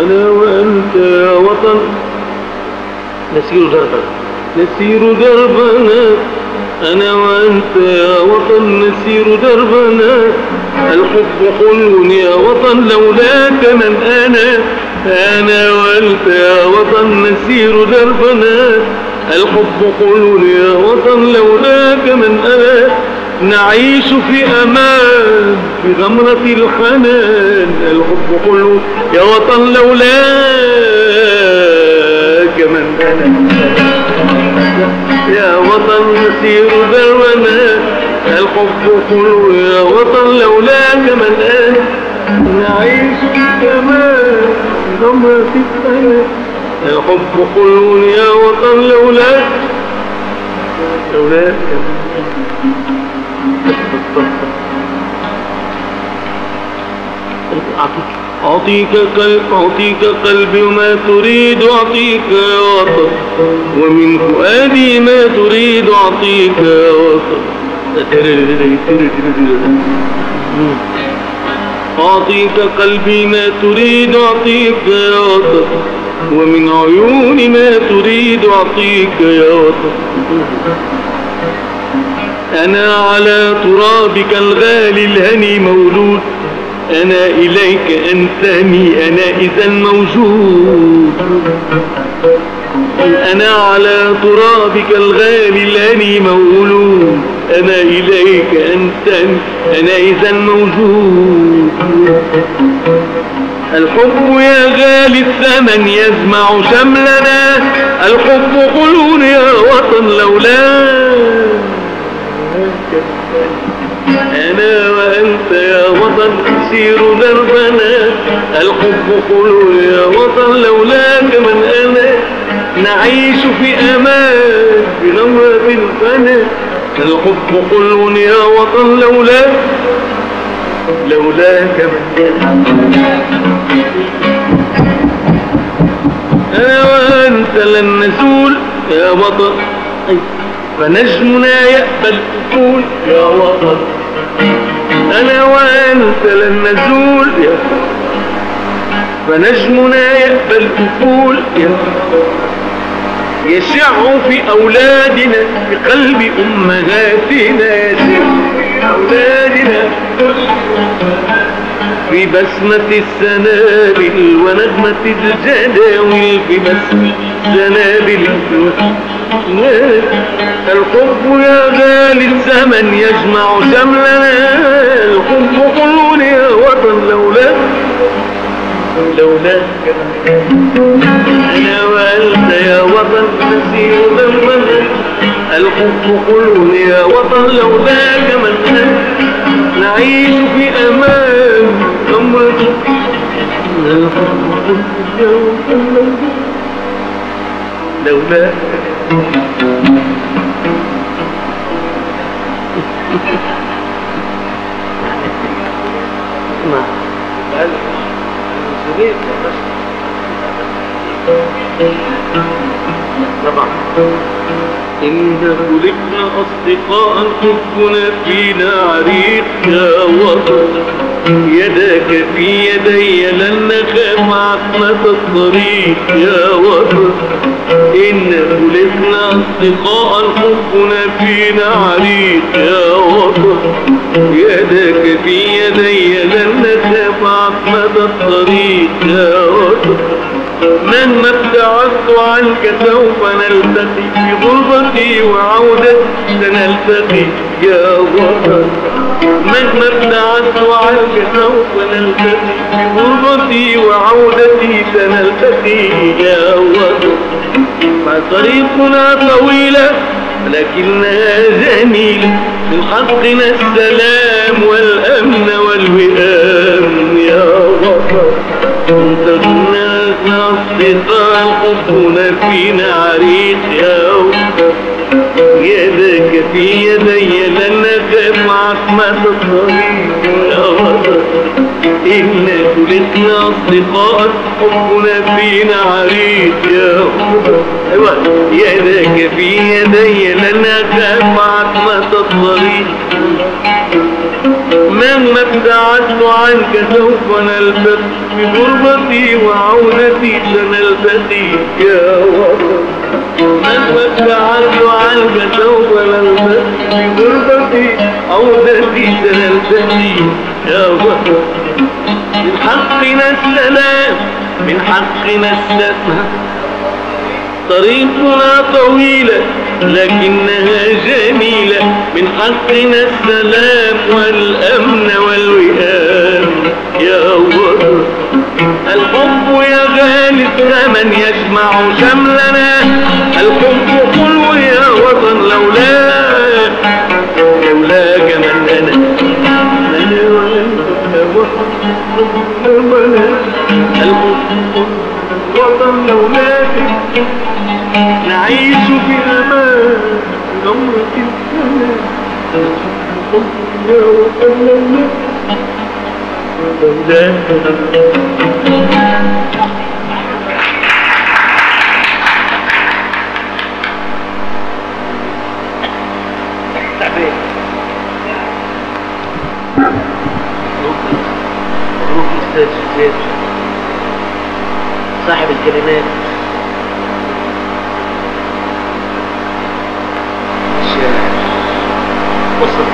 أنا وأنت يا وطن نسير دربنا نسير دربنا أنا وأنت يا وطن نسير دربنا الحب حلو يا وطن لولاك من أنا وأنت يا وطن نسير دربنا الحب حلو يا وطن لولاك من أنا نعيش في أمان في غمرة الحنان الحب حلو يا وطن لولاك من أنا يا وطن نسير دربنا الحب حلو يا وطن لولاك من أنا نعيش في أمان في غمرة الحنان الحب حلو يا وطن لولاك أعطيك قلبي وما تريد أعطيك يا وطن ومن فؤادي ما تريد أعطيك يا وطن أعطيك قلبي ما تريد أعطيك يا وطن ومن عيوني ما تريد أعطيك يا وطن أنا على ترابك الغالي الهني مولود أنا إليك أنتمي أنا إذا موجود أنا على ترابك الغالي الهني مولود أنا إليك أنتمي أنا إذا موجود الحب يا غالي الثمن يجمع شملنا الحب حلو يا وطن لولاك أنا وأنت يا وطن نسير دربنا الحب حلو يا وطن لولاك من أنا نعيش في أمان في غمرة الفنا الحب حلو يا وطن لولاك من أنا وأنت لن نزول يا وطن فنجمنا يقبل الأفول يا وطن أنا وأنت لن نزول يا فنجمنا يقبل الأفول يشع في أولادنا في قلب أمهاتنا يشع في أولادنا في بسمة السنابل ونغمة الجداول في بسمة السنابل الحب يا غالي الزمن يجمع شملنا الحب حلو يا وطن لولاك أنا وأنت يا وطن نسير دربنا الحب حلو يا وطن لولاك من نعيش في أمان غمرة الحب حلو يا وطن لولاك إن خلقنا أصدقاء حبنا فينا عريق يا وطن يدك في يدي لن نخاف عتمة الطريق يا وطن إن خلقنا أصدقاء حبنا فينا عريق يا وطن يدك في يدي لن نخاف عتمة الطريق يا وطن مهما ابتعدت عنك سوف نلتقي في غربتي وعودتي سنلتقي يا وطن مهما ابتعدت عنك سوف نلتقي في غربتي وعودتي سنلتقي يا وطن طريقنا طويلة لكنها جميلة من حقنا السلام والأمن والوئام يا انتظرنا أصدقاء حبنا فينا عريق يا وطن. يدك في يدي لن نخاف عتمة الطريق يا وطن. إنا خلقنا أصدقاء حبنا فينا عريق يا وطن. يدك في يدي لن نخاف عتمة الطريق. مهما ابتعدت عنك سوف نلتقي في غربتي وعودتي سنلتقي يا وطن. مهما ابتعدت عنك سوف نلتقي في غربتي عودتي سنلتقي يا وطن. من حقنا السلام من حقنا السلام. طريقنا طويلة لكنها جميلة. من حقنا السلام والأمن والوئام يا وطن. الحب يا غالي الثمن يجمع شملنا. الحب حلو يا وطن لولاك من أنا الحب وطن لولاك نعيش في أمان غمرة السلام. يا وطن مبروك أستاذ زياد صاحب الكلمات. الشاعر وسط